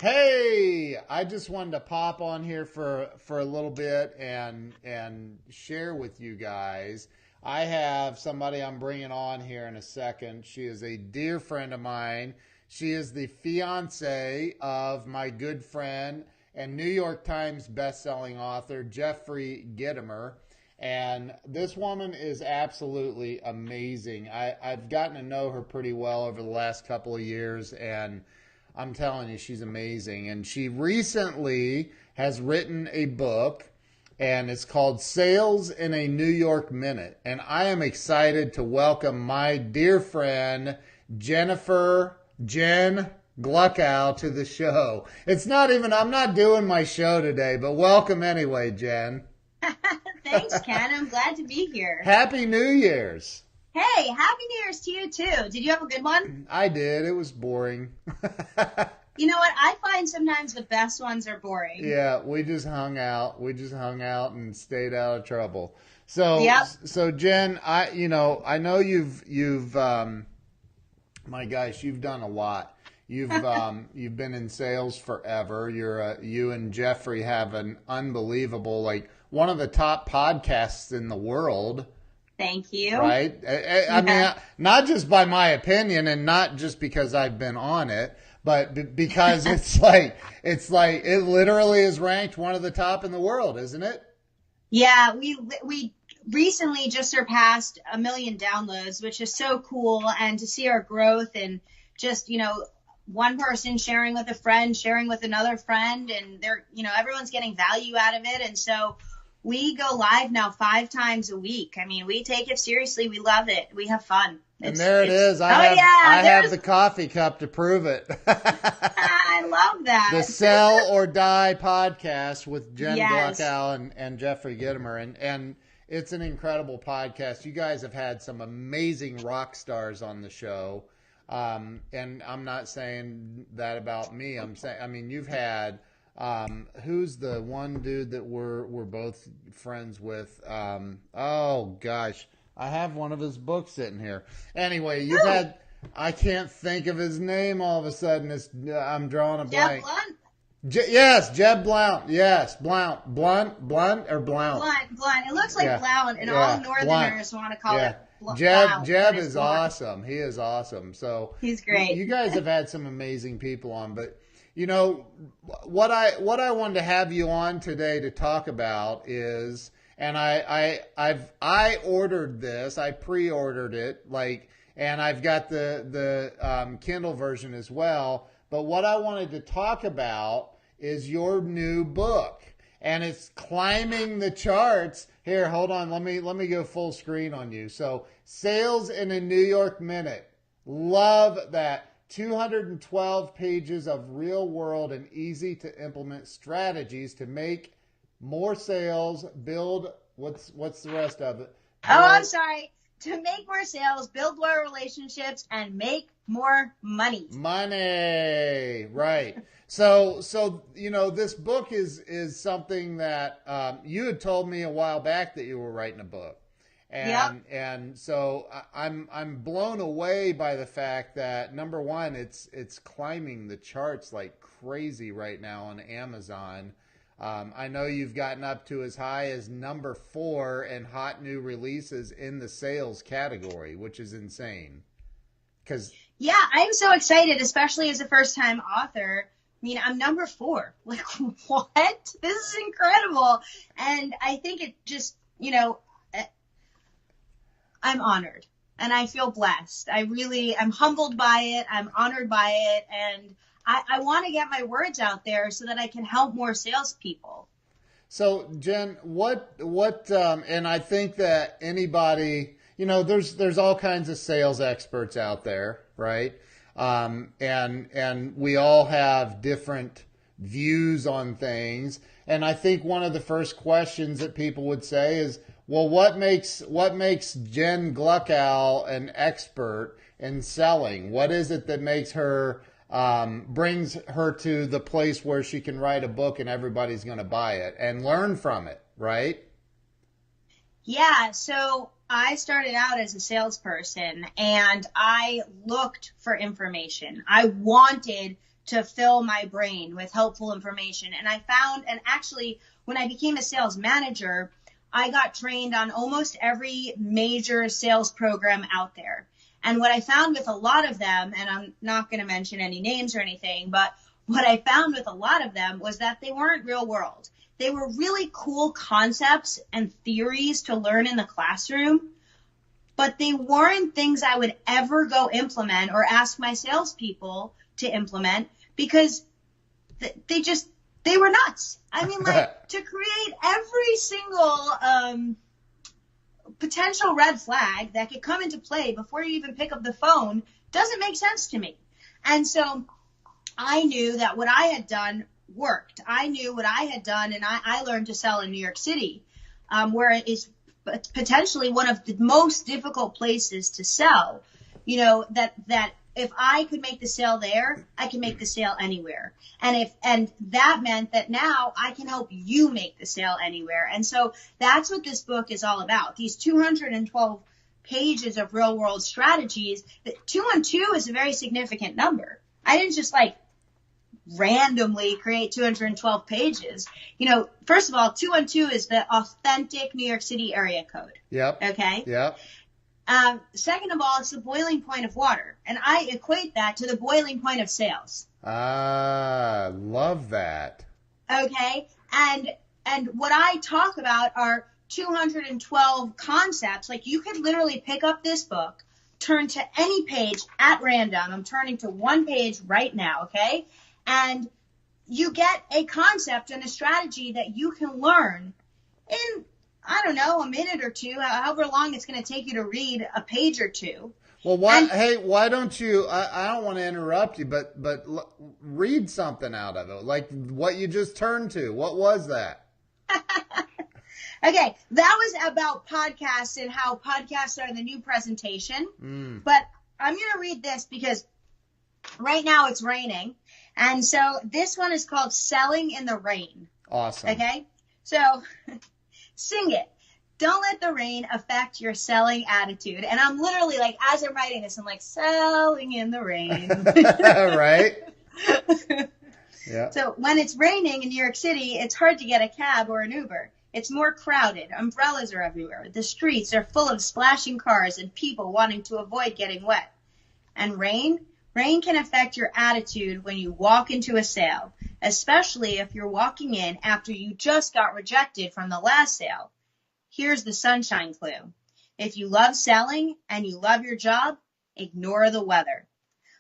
Hey, I just wanted to pop on here for a little bit and share with you guys. I have somebody I'm bringing on here in a second. She is a dear friend of mine. She is the fiance of my good friend and New York Times bestselling author Jeffery Gitomer. And this woman is absolutely amazing. I've gotten to know her pretty well over the last couple of years, and I'm telling you, she's amazing. And she recently has written a book, and it's called Sales in a New York Minute. And I am excited to welcome my dear friend, Jen Gluckow, to the show. I'm not doing my show today, but welcome anyway, Jen. Thanks, Ken. I'm glad to be here. Happy New Year's. Hey, Happy New Year's to you, too. Did you have a good one? I did. It was boring. You know what? I find sometimes the best ones are boring. Yeah, we just hung out. We just hung out and stayed out of trouble. So, Yep. so Jen, I know you've my gosh, you've done a lot. You've been in sales forever. You and Jeffrey have an unbelievable, like one of the top podcasts in the world. Thank you. Right? I mean, not just by my opinion and not just because I've been on it, but because it's like it literally is ranked one of the top in the world, isn't it? Yeah, we recently just surpassed 1 million downloads, which is so cool. And to see our growth and just, one person sharing with a friend, sharing with another friend, and everyone's getting value out of it. And so we go live now 5 times a week. I mean, we take it seriously. We love it. We have fun. And there it is. I have the coffee cup to prove it. I love that. The Sell or Die podcast with Jen Yes. Gluckow and Jeffrey Gitomer. And it's an incredible podcast. You guys have had some amazing rock stars on the show. And I'm not saying that about me. You've had... who's the one dude that we're both friends with? Oh gosh, I have one of his books sitting here. Anyway, I can't think of his name all of a sudden. I'm drawing a blank. Yes, Jeb Blount. Yes, Blount. Blunt or Blount? Blount. It looks like Yeah. Blount, and Yeah. all Northerners want to call it Blount. Jeb is awesome. He is awesome. So He's great. You guys have had some amazing people on, but what I wanted to have you on today to talk about is, and I ordered this, I pre-ordered it, and I've got the Kindle version as well. But what I wanted to talk about is your new book, and it's climbing the charts. Here, hold on, let me go full screen on you. So, Sales in a New York Minute. Love that. 212 pages of real-world and easy-to-implement strategies to make more sales, build, what's the rest of it? I'm sorry. To make more sales, build loyal relationships, and make more money. Money, right. So this book is something that you had told me a while back that you were writing a book. And so I'm blown away by the fact that, number one, it's climbing the charts like crazy right now on Amazon. I know you've gotten up to as high as number 4 in hot new releases in the sales category, which is insane. Yeah, I'm so excited, especially as a first-time author. I mean, I'm number 4. Like, what? This is incredible. And I think it just, I'm honored and I feel blessed. I'm humbled by it. I'm honored by it. And I want to get my words out there so that I can help more salespeople. So Jen, and I think that anybody, there's all kinds of sales experts out there, right? And we all have different views on things. And I think one of the first questions that people would say is, well, what makes Jen Gluckow an expert in selling? What is it that makes her brings her to the place where she can write a book and everybody's going to buy it and learn from it, right? Yeah, so I started out as a salesperson and I looked for information. I wanted to fill my brain with helpful information. And I found, and actually when I became a sales manager, I got trained on almost every major sales program out there. And what I found with a lot of them, and I'm not going to mention any names or anything, but what I found with a lot of them was that they weren't real world. They were really cool concepts and theories to learn in the classroom, but they weren't things I would ever go implement or ask my salespeople to implement because they were nuts. I mean, like, to create every single potential red flag that could come into play before you even pick up the phone doesn't make sense to me. And so I knew that what I had done worked. I knew what I had done, and I learned to sell in New York City, where it is potentially one of the most difficult places to sell. You know, that if I could make the sale there, I can make the sale anywhere. And that meant that now I can help you make the sale anywhere. And so that's what this book is all about. These 212 pages of real world strategies. 212 is a very significant number. I didn't just like randomly create 212 pages. You know, first of all, 212 is the authentic New York City area code. Yep. Okay. Yep. Second of all, it's the boiling point of water. And I equate that to the boiling point of sales. Ah, love that. Okay. And what I talk about are 212 concepts. Like, you could literally pick up this book, turn to any page at random. I'm turning to one page right now. Okay. And you get a concept and a strategy that you can learn in, I don't know, a minute or two, however long it's going to take you to read a page or two. Well, why don't you, I don't want to interrupt you, but read something out of it, like what you just turned to. What was that? Okay, that was about podcasts and how podcasts are the new presentation. But I'm going to read this because right now it's raining. And so this one is called Selling in the Rain. Awesome. Okay, so sing it. Don't let the rain affect your selling attitude. And I'm literally like, as I'm writing this, I'm like, selling in the rain. Right? Yeah. So when it's raining in New York City, it's hard to get a cab or an Uber. It's more crowded. Umbrellas are everywhere. The streets are full of splashing cars and people wanting to avoid getting wet. And rain can affect your attitude when you walk into a sale, especially if you're walking in after you just got rejected from the last sale. Here's the sunshine clue. If you love selling and you love your job, ignore the weather.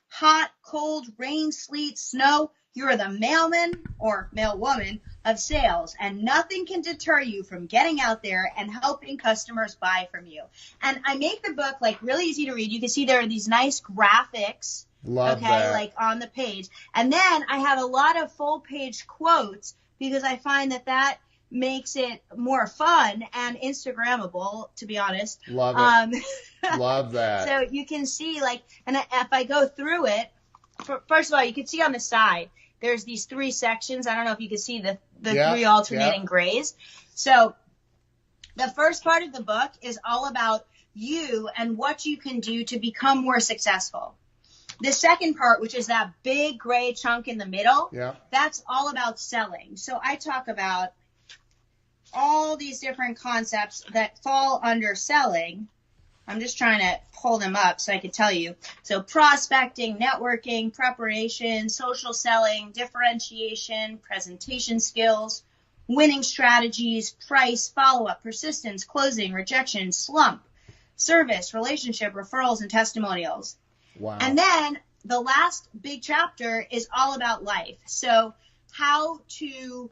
Hot, cold, rain, sleet, snow, you're the mailman or mailwoman of sales, and nothing can deter you from getting out there and helping customers buy from you. And I make the book like really easy to read. You can see there are these nice graphics. Love that. Like on the page. And then I have a lot of full page quotes because I find that makes it more fun and Instagrammable, to be honest. Love it. Love that. So you can see, like, and if I go through it, first of all, you can see on the side, there's these three sections. I don't know if you can see the three alternating grays. So the first part of the book is all about you and what you can do to become more successful. The second part, which is that big gray chunk in the middle, that's all about selling. So I talk about all these different concepts that fall under selling. I'm just trying to pull them up so I can tell you. So prospecting, networking, preparation, social selling, differentiation, presentation skills, winning strategies, price, follow-up, persistence, closing, rejection, slump, service, relationship, referrals, and testimonials. Wow. And then the last big chapter is all about life. So how to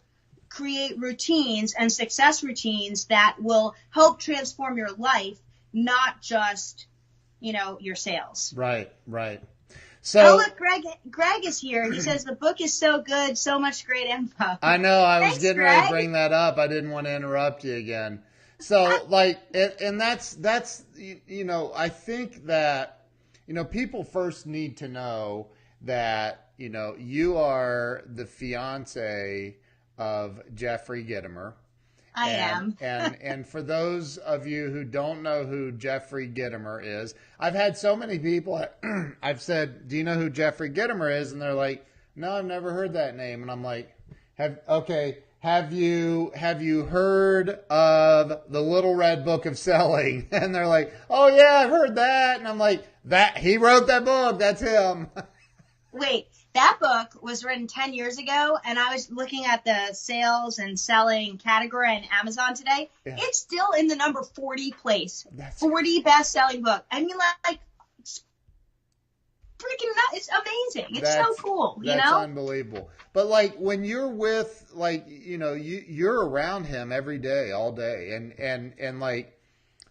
create routines and success routines that will help transform your life, not just, your sales. Right. So, look, Greg is here. He says the book is so good, so much great info. I know. I was getting ready to Greg. bring that up. I didn't want to interrupt you again. So, and that's I think that, people first need to know that, you are the fiance of Jeffery Gitomer. I am. and for those of you who don't know who Jeffery Gitomer is, I've had so many people, I've said, do you know who Jeffery Gitomer is? And they're like, no, I've never heard that name. And I'm like, have you heard of the Little Red Book of Selling? And they're like, oh yeah, I've heard that. And I'm like, that he wrote that book. That's him. Wait, that book was written 10 years ago, and I was looking at the sales and selling category on Amazon today. Yeah. It's still in the number 40 place. 40 best-selling book. I mean, like, it's freaking nuts. It's amazing. It's so cool, you know? That's unbelievable. But, like, when you're with, like, you know, you're around him every day, all day. And like,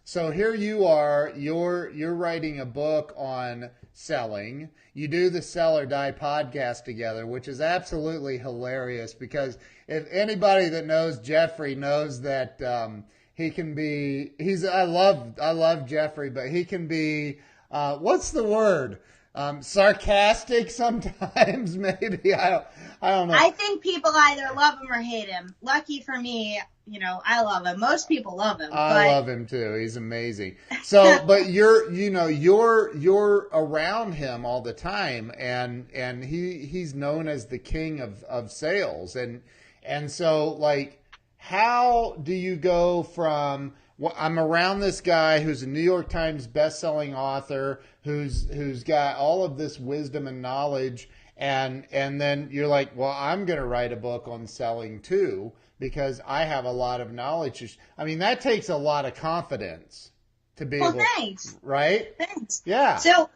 so here you are, you're writing a book on selling. You do the Sell or Die podcast together, which is absolutely hilarious because if anybody that knows Jeffery knows that he can be, I love Jeffery, but he can be, what's the word? Sarcastic sometimes, maybe. I don't know. I think people either love him or hate him. Lucky for me, you know, I love him. Most people love him. I love him too. He's amazing. So, but you're around him all the time, and he's known as the king of sales, and so like, how do you go from, well, I'm around this guy who's a New York Times best-selling author who's got all of this wisdom and knowledge, and then you're like, well, I'm going to write a book on selling too because I have a lot of knowledge. I mean, that takes a lot of confidence to be able. Thanks. Right? Thanks. Yeah. So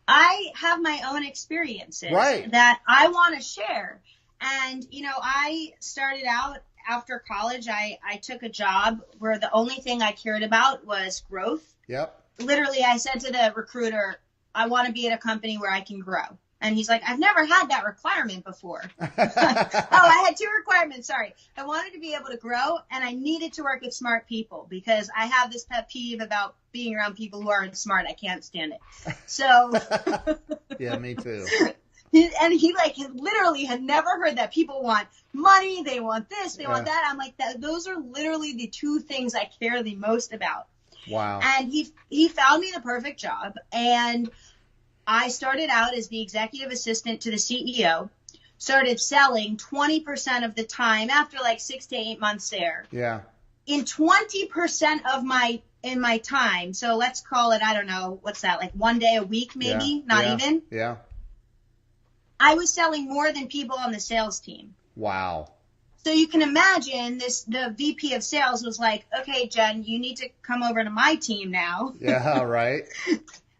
I have my own experiences that I want to share. And, you know, I started out after college, I took a job where the only thing I cared about was growth. Yep. Literally, I said to the recruiter, I want to be at a company where I can grow. And he's like, I've never had that requirement before. I had 2 requirements. Sorry. I wanted to be able to grow, and I needed to work with smart people because I have this pet peeve about being around people who aren't smart. I can't stand it. So. Yeah, me too. And he like literally had never heard that people want money, they want this, they want that. I'm like, those are literally the 2 things I care the most about. Wow. And he found me the perfect job, and I started out as the executive assistant to the CEO, started selling 20% of the time after like 6 to 8 months there. Yeah. In 20% of my time, so let's call it, I don't know, what's that, like 1 day a week maybe, not even. Yeah. I was selling more than people on the sales team. Wow. So you can imagine the VP of sales was like, okay, Jen, you need to come over to my team now. Yeah, right.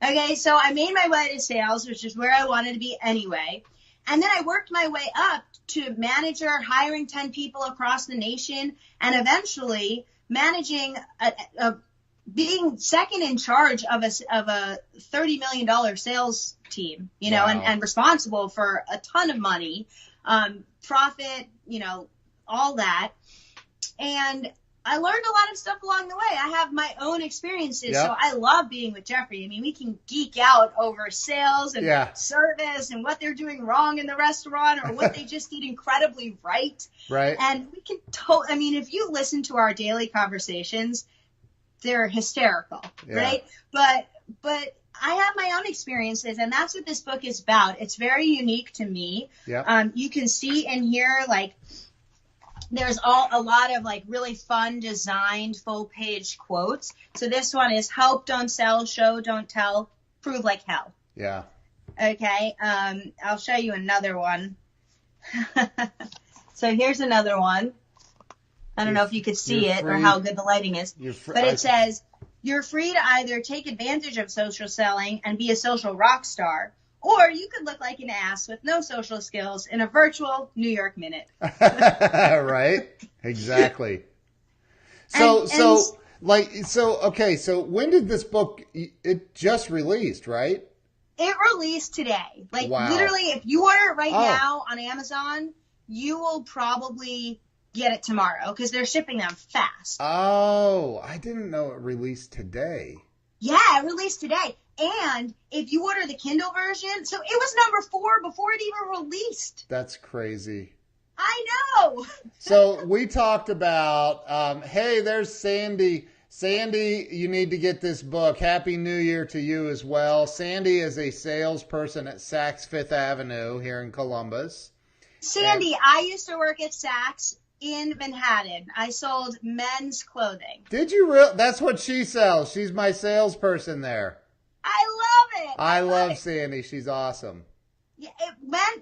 Okay, so I made my way to sales, which is where I wanted to be anyway. And then I worked my way up to manager, hiring 10 people across the nation, and eventually managing being second in charge of a $30 million sales team, you know, wow. and responsible for a ton of money, profit, you know, all that. And I learned a lot of stuff along the way. I have my own experiences, so I love being with Jeffery. I mean, we can geek out over sales and service and what they're doing wrong in the restaurant or what they just did incredibly right. Right. And we can I mean, if you listen to our daily conversations, they're hysterical, right? But I have my own experiences, and that's what this book is about. It's very unique to me. Yep. You can see in here, like, there's a lot of like really fun designed full page quotes. So this one is help, don't sell, show, don't tell, prove like hell. Yeah. Okay. I'll show you another one. So here's another one. I don't know if you could see it or how good the lighting is, but it says, you're free to either take advantage of social selling and be a social rock star, or you could look like an ass with no social skills in a virtual New York minute. Right? Exactly. So when did this book, it just released, right? It released today. Like, literally, if you order it right now on Amazon, you will probably get it tomorrow because they're shipping them fast. Oh, I didn't know it released today. Yeah, it released today. And if you order the Kindle version, so it was number 4 before it even released. That's crazy. I know. So we talked about, hey, there's Sandy. Sandy, you need to get this book. Happy New Year to you as well. Sandy is a salesperson at Saks Fifth Avenue here in Columbus. And Sandy, I used to work at Saks in Manhattan. I sold men's clothing. did you real? That's what she sells. She's my salesperson there. I love it. I love love it. Sandy. She's awesome. Yeah,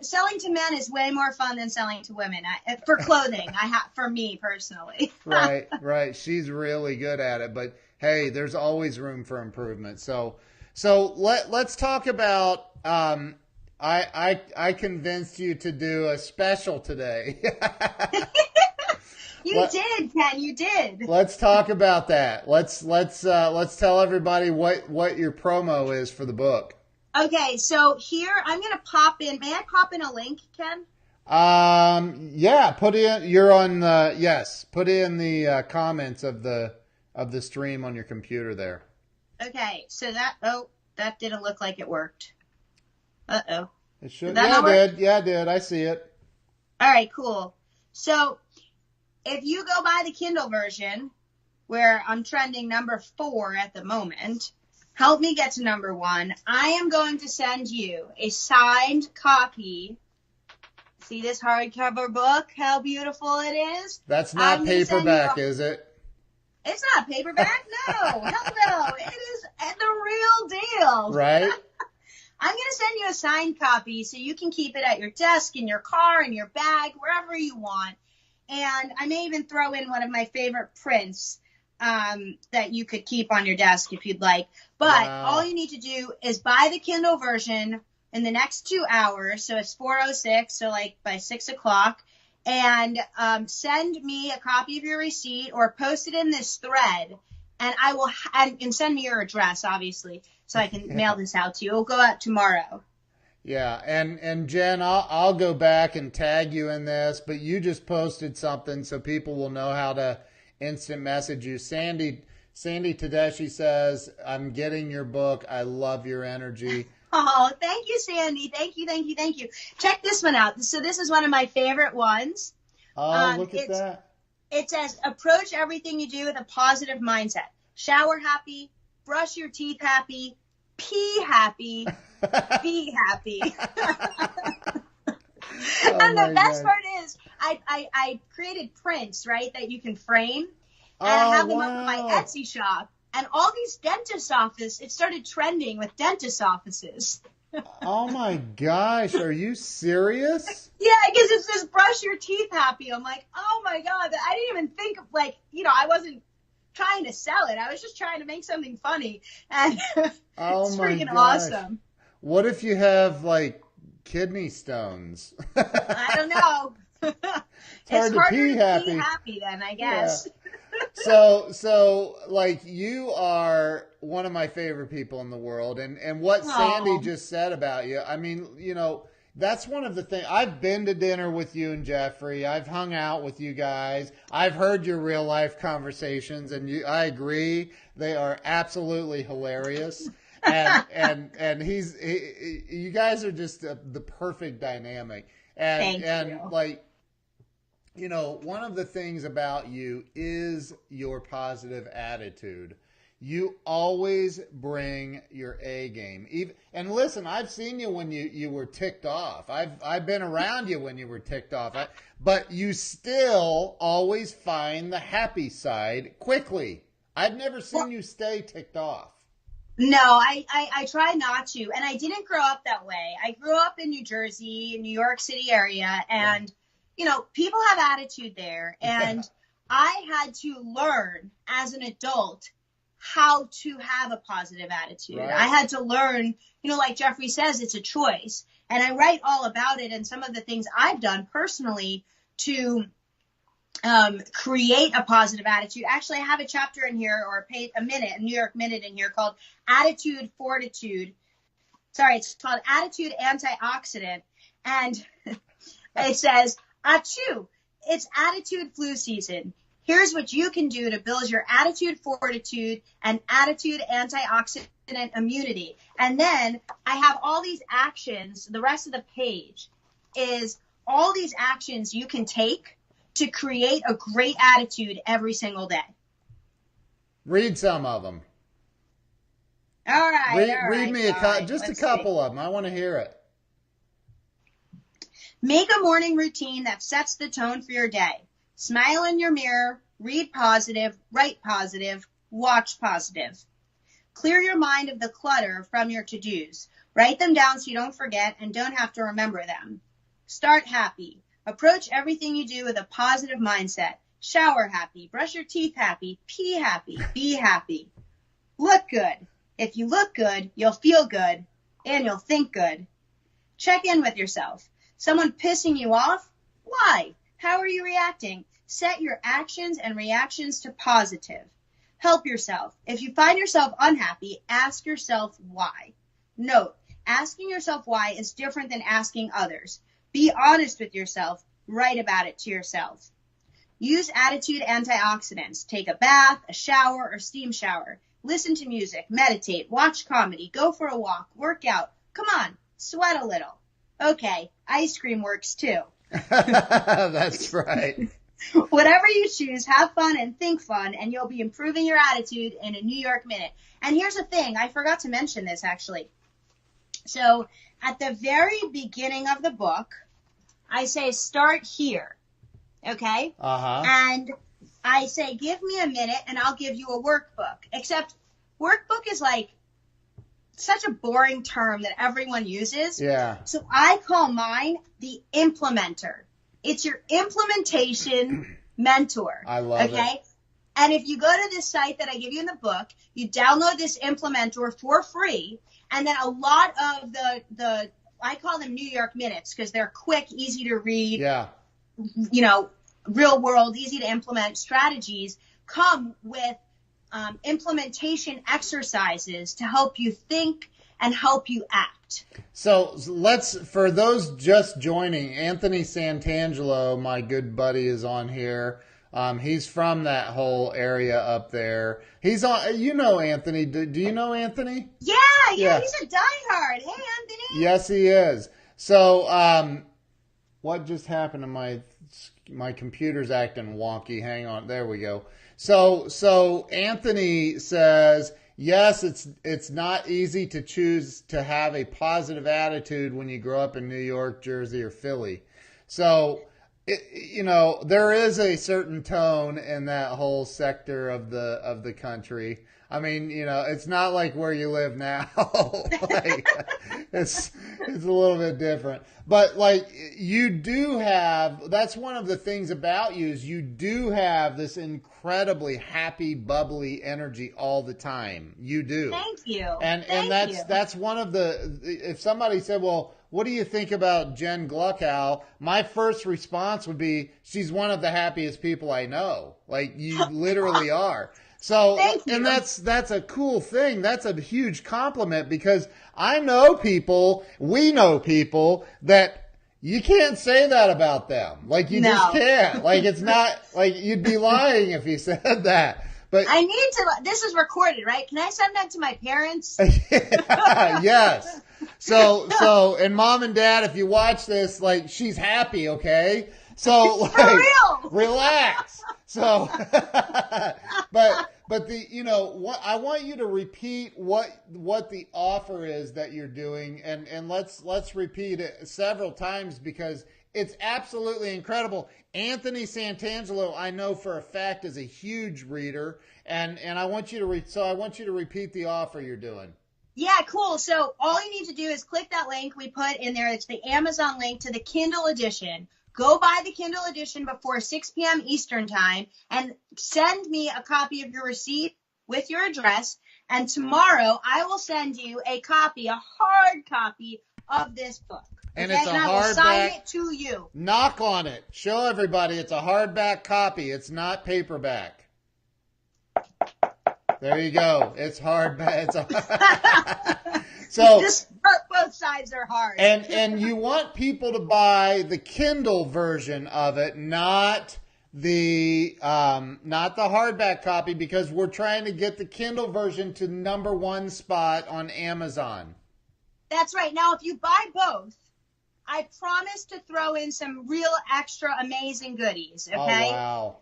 selling to men is way more fun than selling to women. For clothing, for me personally. Right. She's really good at it. But hey, there's always room for improvement. So let's talk about. I convinced you to do a special today. You did, Ken. You did. Let's talk about that. Let's tell everybody what your promo is for the book. Okay, so here I'm gonna pop in. May I pop in a link, Ken? Yeah. Put in. You're on. Yes. Put in the comments of the stream on your computer there. Okay, so that didn't look like it worked. Uh-oh. It should. Yeah, it did. Yeah, it did. I see it. All right, cool. So if you go by the Kindle version, where I'm trending number 4 at the moment, help me get to number 1. I am going to send you a signed copy. See this hardcover book? How beautiful it is. That's not paperback, is it? It's not paperback. No, hell no. It is the real deal. Right. I'm going to send you a signed copy so you can keep it at your desk, in your car, in your bag, wherever you want. And I may even throw in one of my favorite prints that you could keep on your desk if you'd like. But all you need to do is buy the Kindle version in the next 2 hours. So it's 4:06, so like by 6 o'clock. And send me a copy of your receipt or post it in this thread. And I will, and send me your address, obviously, so I can mail this out to you. It'll go out tomorrow. Yeah, and Jen, I'll go back and tag you in this, but you just posted something so people will know how to instant message you. Sandy Tedeschi says, "I'm getting your book. I love your energy." Oh, thank you, Sandy. Thank you. Check this one out. So this is one of my favorite ones. Oh, look at that. It says, approach everything you do with a positive mindset. Shower happy, brush your teeth happy, pee happy, be happy. And the best part is I created prints, right, that you can frame. And I have them up in my Etsy shop. And all these dentist offices, it started trending with dentist offices. Oh my gosh, are you serious? Yeah, because it says brush your teeth happy. I'm like, oh my God, I didn't even think of, like, I wasn't trying to sell it. I was just trying to make something funny. And it's freaking awesome. What if you have, like, kidney stones? I don't know. It's harder to be happy then, I guess. Yeah. So like, you are one of my favorite people in the world, and what Sandy just said about you, I mean, that's one of the things. I've been to dinner with you and Jeffrey. I've hung out with you guys. I've heard your real life conversations, and I agree, they are absolutely hilarious. And you guys are just the perfect dynamic. Thank you. Like, one of the things about you is your positive attitude. You always bring your A game. And listen, I've seen you when you were ticked off. I've been around you when you were ticked off. But you still always find the happy side quickly. I've never seen you stay ticked off. No, I try not to. And I didn't grow up that way. I grew up in New Jersey, New York City area, and people have attitude there. And I had to learn as an adult how to have a positive attitude. Right. I had to learn, like Jeffrey says, it's a choice. And I write all about it and some of the things I've done personally to create a positive attitude. Actually, I have a chapter in here, or a New York Minute in here, called Attitude Fortitude. Sorry, it's called Attitude Antioxidant. And it says, achoo, it's attitude flu season. Here's what you can do to build your attitude fortitude and attitude antioxidant immunity. And then I have all these actions. The rest of the page is all these actions you can take to create a great attitude every single day. Read some of them. All right. Read me a couple of them. I want to hear it. Make a morning routine that sets the tone for your day. Smile in your mirror, read positive, write positive, watch positive. Clear your mind of the clutter from your to-dos. Write them down so you don't forget and don't have to remember them. Start happy. Approach everything you do with a positive mindset. Shower happy, brush your teeth happy, pee happy, be happy. Look good. If you look good, you'll feel good and you'll think good. Check in with yourself. Someone pissing you off? Why? How are you reacting? Set your actions and reactions to positive. Help yourself. If you find yourself unhappy, ask yourself why. Note, asking yourself why is different than asking others. Be honest with yourself. Write about it to yourself. Use attitude antioxidants. Take a bath, a shower, or steam shower. Listen to music, meditate, watch comedy, go for a walk, work out. Come on, sweat a little. Okay, ice cream works too. That's right. Whatever you choose, have fun and think fun, and you'll be improving your attitude in a New York minute. And here's the thing, I forgot to mention this actually. So at the very beginning of the book, I say start here, okay? Uh-huh. And I say give me a minute and I'll give you a workbook. Except workbook is like such a boring term that everyone uses. Yeah. So I call mine the implementer. It's your implementation mentor. I love it. And if you go to this site that I give you in the book, you download this implementer for free. And then a lot of the I call them New York minutes because they're quick, easy to read, real world, easy to implement strategies come with implementation exercises to help you think and help you act. So for those just joining, Anthony Santangelo, my good buddy, is on here. He's from that whole area up there. He's on, Anthony. Do you know Anthony? Yeah, he's a diehard. Hey, Anthony. Yes, he is. So, what just happened to my computer's acting wonky. Hang on. There we go. So Anthony says, yes, it's not easy to choose to have a positive attitude when you grow up in New York, Jersey, or Philly. So, there is a certain tone in that whole sector of the country. I mean, it's not like where you live now. It's a little bit different. But you do have, that's one of the things about you is you do have this incredibly happy, bubbly energy all the time. You do. Thank you. And that's one of the, if somebody said, well, what do you think about Jen Gluckow? My first response would be, she's one of the happiest people I know. You literally are. So, and that's a cool thing. That's a huge compliment because we know people that you can't say that about them. Just can't. It's not, you'd be lying if you said that. But I need to, this is recorded, right? Can I send that to my parents? Yes. So, and mom and dad, if you watch this, she's happy, okay? So, for real. Relax. So, but what I want you to repeat what the offer is that you're doing, and let's repeat it several times because it's absolutely incredible. Anthony Santangelo, I know for a fact, is a huge reader, and I want you to repeat the offer you're doing. Yeah, cool. So all you need to do is click that link we put in there. It's the Amazon link to the Kindle edition. Go buy the Kindle edition before 6 p.m. Eastern time and send me a copy of your receipt with your address. And tomorrow I will send you a hard copy of this book. And okay? it's a hardback. I will sign it to you. Knock on it. Show everybody it's a hardback copy. It's not paperback. There you go. It's hardback. So both sides are hard. And you want people to buy the Kindle version of it, not the hardback copy, because we're trying to get the Kindle version to #1 spot on Amazon. That's right. Now, if you buy both, I promise to throw in some real extra amazing goodies. Okay. Oh, wow.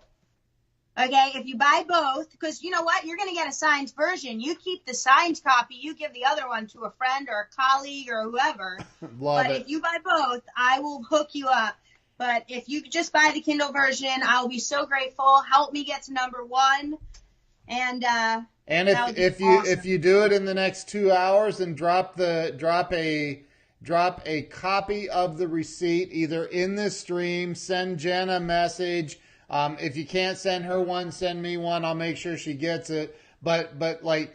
Okay, if you buy both, because you know what, you're going to get a signed version. You keep the signed copy, you give the other one to a friend or a colleague or whoever. Love But it. if you buy both, I will hook you up. But if you just buy the Kindle version, I'll be so grateful. Help me get to #1, and And that would be awesome. if you do it in the next 2 hours, and drop a copy of the receipt either in this stream, send Jen a message. If you can't send her one, send me one. I'll make sure she gets it. But like,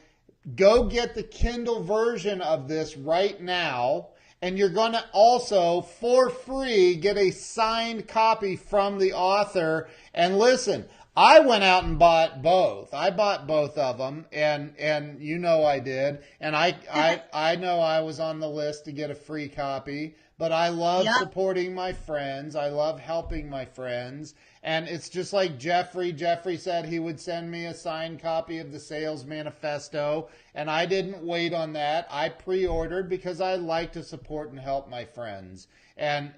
go get the Kindle version of this right now. And you're going to also, for free, get a signed copy from the author. And listen, I went out and bought both. I bought both of them, and you know I did. And I know I was on the list to get a free copy. But I love supporting my friends. I love helping my friends. And it's just like Jeffrey. Jeffrey said he would send me a signed copy of the Sales Manifesto. And I didn't wait on that. I pre-ordered because I like to support and help my friends. And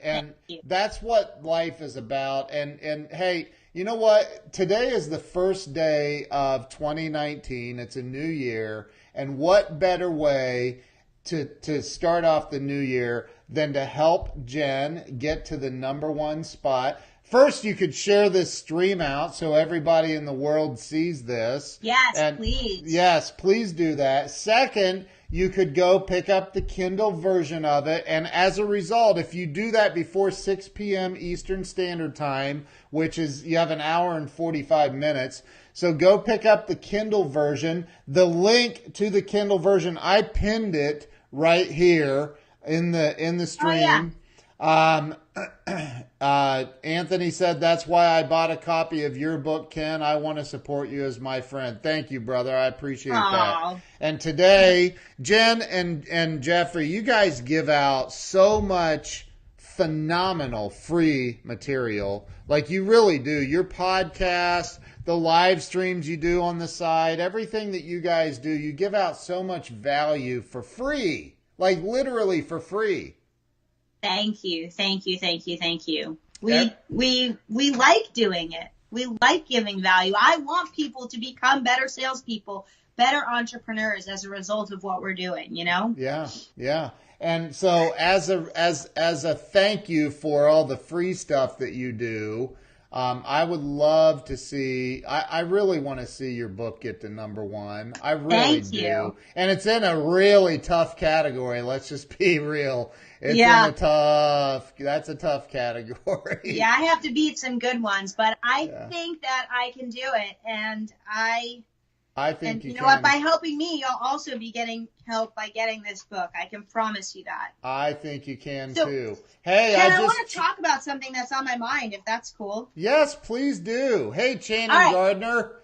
that's what life is about. And hey, you know what? Today is the first day of 2019. It's a new year. And what better way to start off the new year than to help Jen get to the #1 spot? First, you could share this stream out so everybody in the world sees this. Yes, please. Yes, please do that. Second, you could go pick up the Kindle version of it. And as a result, if you do that before 6 p.m. Eastern Standard Time, which is, you have an hour and 45 minutes. So go pick up the Kindle version. The link to the Kindle version, I pinned it right here in the stream. Oh, yeah. Anthony said, that's why I bought a copy of your book, Ken. I want to support you as my friend. Thank you, brother. I appreciate that. And today, Jen and Jeffrey, you guys give out so much phenomenal free material. Like, you really do. Your podcast, the live streams you do on the side, everything that you guys do, you give out so much value for free. Like, literally for free. Thank you. We like doing it. We like giving value. I want people to become better salespeople, better entrepreneurs as a result of what we're doing, you know? Yeah. And so as a thank you for all the free stuff that you do, I would love to see, I really want to see your book get to #1. I really Thank do. you. And it's in a really tough category. Let's just be real. It's that's a tough category. Yeah, I have to beat some good ones, but I think that I can do it. And I think you know what? By helping me, you'll also be getting help by getting this book. I can promise you that. I think you can too. Hey, I want to talk about something that's on my mind, if that's cool. Yes, please do. Hey, Shannon Gardner.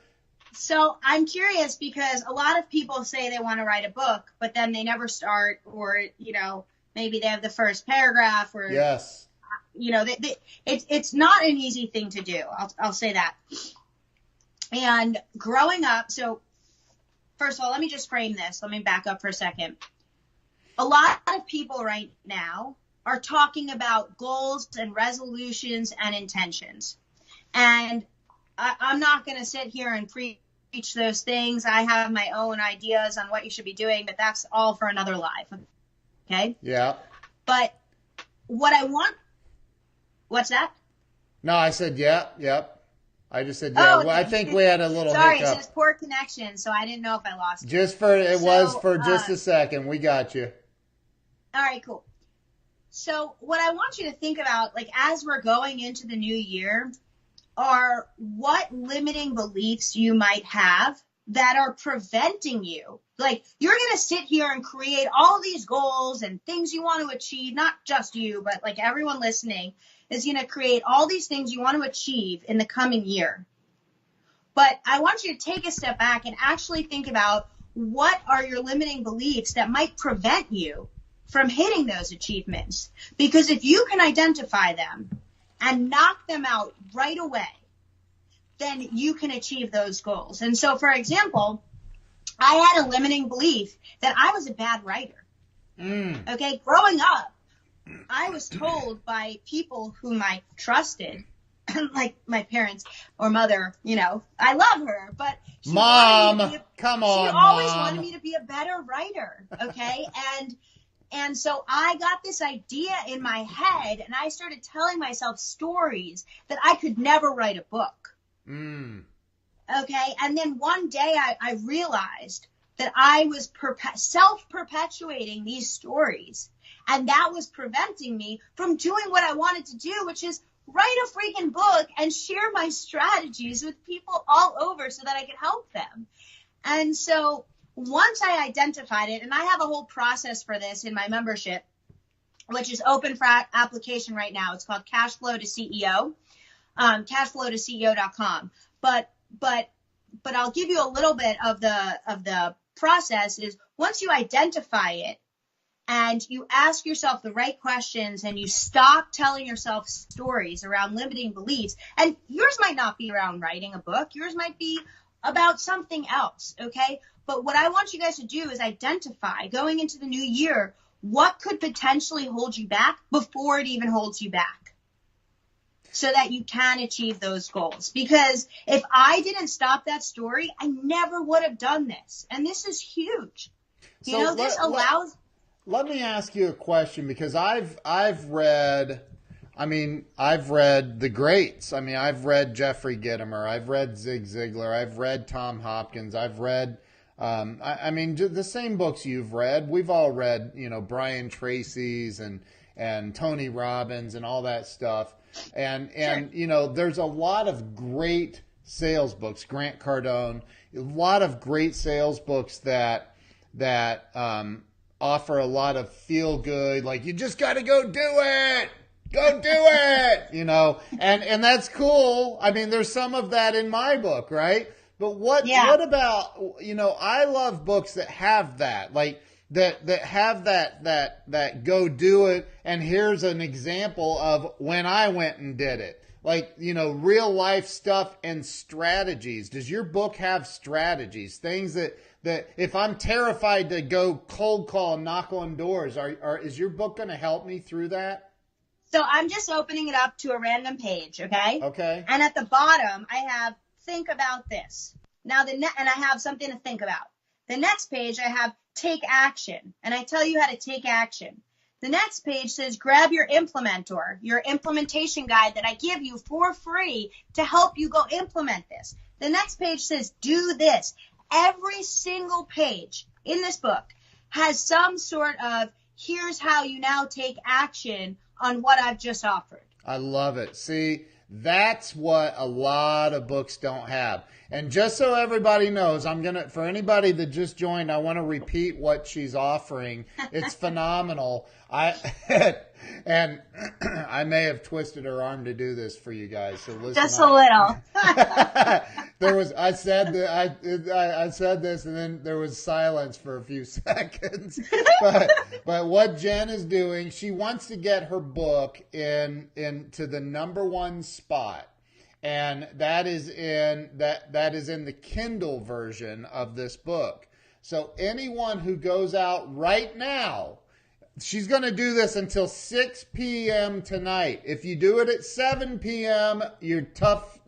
So I'm curious because a lot of people say they want to write a book, but then they never start, or, you know, maybe they have the first paragraph, or, you know, it's not an easy thing to do. I'll say that. And growing up, so first of all, let me just frame this. Let me back up for a second. A lot of people right now are talking about goals and resolutions and intentions. And I'm not going to sit here and preach those things. I have my own ideas on what you should be doing, but that's all for another live. Okay? Yeah. But what I want, what's that? No, I said, yep. I just said, yeah. Well, I think we had a little Sorry, hiccup. it says poor connection, so I didn't know if I lost you. Just for just a second. We got you. All right, cool. So what I want you to think about, like, as we're going into the new year, are what limiting beliefs you might have that are preventing you. Like, you're going to sit here and create all these goals and things you want to achieve, not just you, but like everyone listening is going to create all these things you want to achieve in the coming year. But I want you to take a step back and actually think about what are your limiting beliefs that might prevent you from hitting those achievements. Because if you can identify them and knock them out right away, then you can achieve those goals. And so, for example, I had a limiting belief that I was a bad writer. Okay, growing up, I was told by people whom I trusted like my parents or mother, I love her, but Mom, come she on, always Mom. wanted me to be a better writer. Okay. And so I got this idea in my head, and I started telling myself stories that I could never write a book. Okay. And then one day I realized that I was self-perpetuating these stories. And that was preventing me from doing what I wanted to do, which is write a freaking book and share my strategies with people all over so that I could help them. And so once I identified it, and I have a whole process for this in my membership, which is open for application right now. It's called Cashflow to CEO, cashflowtoceo.com. But I'll give you a little bit of the process. Is once you identify it and you ask yourself the right questions and you stop telling yourself stories around limiting beliefs, and yours might not be around writing a book, yours might be about something else, okay? But what I want you guys to do is identify, going into the new year, what could potentially hold you back before it even holds you back, so that you can achieve those goals. Because if I didn't stop that story, I never would have done this. And this is huge. This allows... Let me ask you a question, because I've read the greats. I mean, I've read Jeffery Gitomer. I've read Zig Ziglar. I've read Tom Hopkins. I've read, the same books you've read. We've all read, Brian Tracy's and Tony Robbins and all that stuff. And Sure. There's a lot of great sales books. Grant Cardone, a lot of great sales books that offer a lot of feel good, like you just got to go do it. Go do it, and that's cool. I mean, there's some of that in my book, right? But what about, I love books that have that, like that have that go do it. And here's an example of when I went and did it. Like, real life stuff and strategies. Does your book have strategies? Things that if I'm terrified to go cold call and knock on doors, is your book going to help me through that? So I'm just opening it up to a random page, okay? Okay. And at the bottom, I have think about this. Now and I have something to think about. The next page, I have take action, and I tell you how to take action. The next page says grab your implementor, your implementation guide that I give you for free to help you go implement this. The next page says do this. Every single page in this book has some sort of here's how you now take action on what I've just offered. I love it. See, that's what a lot of books don't have. And just so everybody knows, for anybody that just joined, I want to repeat what she's offering. It's phenomenal. And I may have twisted her arm to do this for you guys. So listen. Just a little. I said this, and then there was silence for a few seconds. But what Jen is doing, she wants to get her book into the #1 spot. And that is in the Kindle version of this book. So anyone who goes out right now, she's going to do this until 6 p.m. tonight. If you do it at 7 p.m., you're tough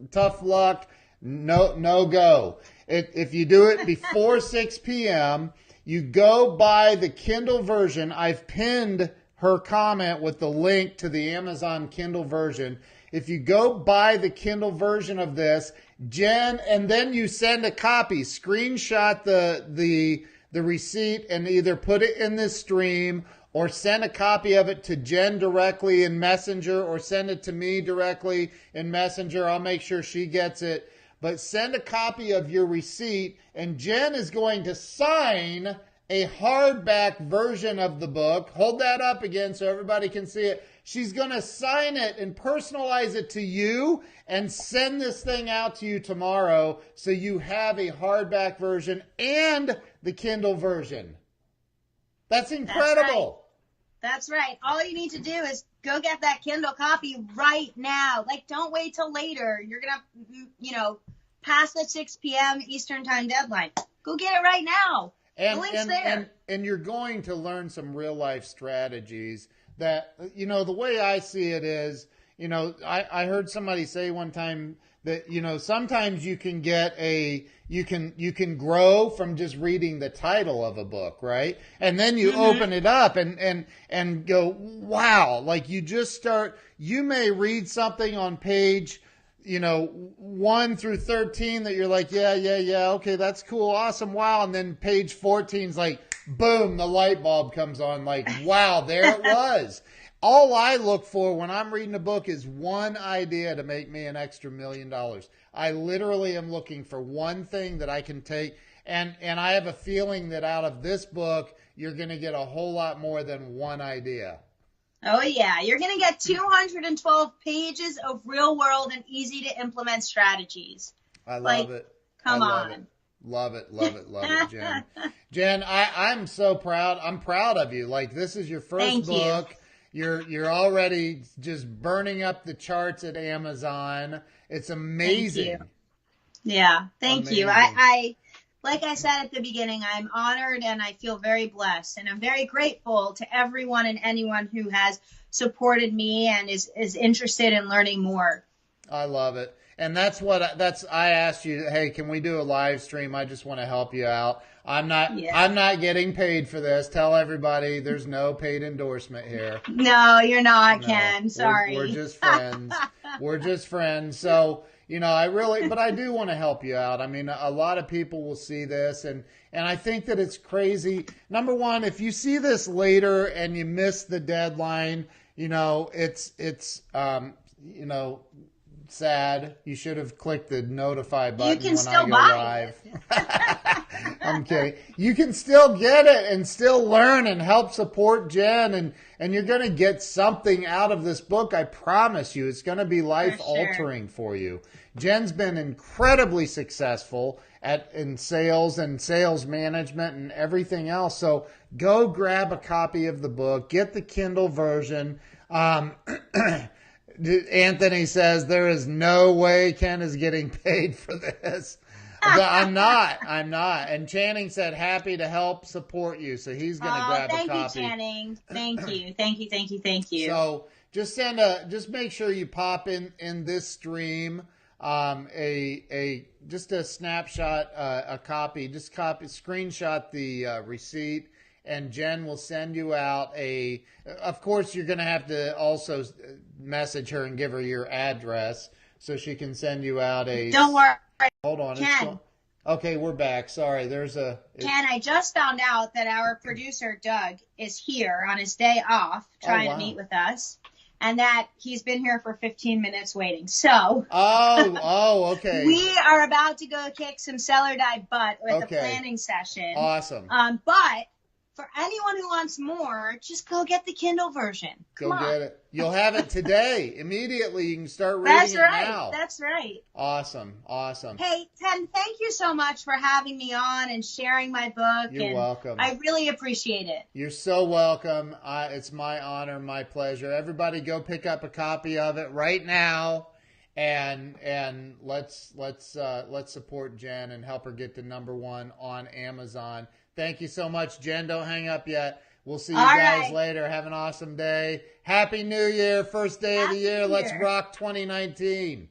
luck. No go. If you do it before 6 p.m., you go buy the Kindle version. I've pinned her comment with the link to the Amazon Kindle version. If you go buy the Kindle version of this, Jen, and then you send a copy, screenshot the receipt and either put it in this stream or send a copy of it to Jen directly in Messenger or send it to me directly in Messenger. I'll make sure she gets it. But send a copy of your receipt, and Jen is going to sign a hardback version of the book. Hold that up again so everybody can see it. She's going to sign it and personalize it to you and send this thing out to you tomorrow so you have a hardback version and the Kindle version. That's incredible. That's right. All you need to do is go get that Kindle copy right now. Like, don't wait till later. You're going to, pass the 6 p.m. Eastern time deadline. Go get it right now. The link's there. And you're going to learn some real life strategies that, the way I see it is, I heard somebody say one time that, sometimes you can get you can grow from just reading the title of a book, right? And then you open it up and go, wow, like you may read something on page, 1 through 13 that you're like, yeah, okay, that's cool, awesome, wow. And then page 14 is like, boom, the light bulb comes on, like, wow, there it was. All I look for when I'm reading a book is one idea to make me an extra $1 million. I literally am looking for one thing that I can take. And I have a feeling that out of this book, you're going to get a whole lot more than one idea. Oh, yeah. You're going to get 212 pages of real world and easy to implement strategies. I love it. Come on. Love it, Jen. Jen, I'm so proud. I'm proud of you. Like, this is your first book. You're already just burning up the charts at Amazon. It's amazing. Thank you. Yeah, thank you. I like I said at the beginning, I'm honored and I feel very blessed, and I'm very grateful to everyone and anyone who has supported me and is interested in learning more. I love it. And I asked you, hey, can we do a live stream? I just want to help you out. I'm not getting paid for this. Tell everybody there's no paid endorsement here. No, you're not, Ken. Sorry. We're just friends. We're just friends. So, but I do want to help you out. I mean, a lot of people will see this and I think that it's crazy. Number one, if you see this later and you miss the deadline, it's sad. You should have clicked the notify button when I go live. I'm kidding. You can still get it and still learn and help support Jen, and you're going to get something out of this book. I promise you, it's going to be life altering for you. Jen's been incredibly successful in sales and sales management and everything else. So go grab a copy of the book, get the Kindle version. Anthony says there is no way Ken is getting paid for this. I'm not. And Channing said happy to help support you. So he's going to grab a copy. Thank you, Channing. Thank you. So just make sure you pop in this stream, just a snapshot, a copy, screenshot the receipt. And Jen will send you out of course, you're going to have to also message her and give her your address so she can send you out Don't worry. Hold on. Ken. Okay, we're back. Sorry, Ken, I just found out that our producer, Doug, is here on his day off trying to meet with us. And that he's been here for 15 minutes waiting. So. Okay. We are about to go kick some Cellar Dive butt with a planning session. Awesome. But for anyone who wants more, just go get the Kindle version. Come on. Get it. You'll have it today. Immediately. You can start reading it now. That's right. Awesome. Hey, Ken, thank you so much for having me on and sharing my book. You're welcome. I really appreciate it. You're so welcome. It's my honor, my pleasure. Everybody go pick up a copy of it right now. And let's support Jen and help her get to #1 on Amazon. Thank you so much, Jen. Don't hang up yet. We'll see you guys later. Have an awesome day. Happy New Year. First day of the year. Let's rock 2019.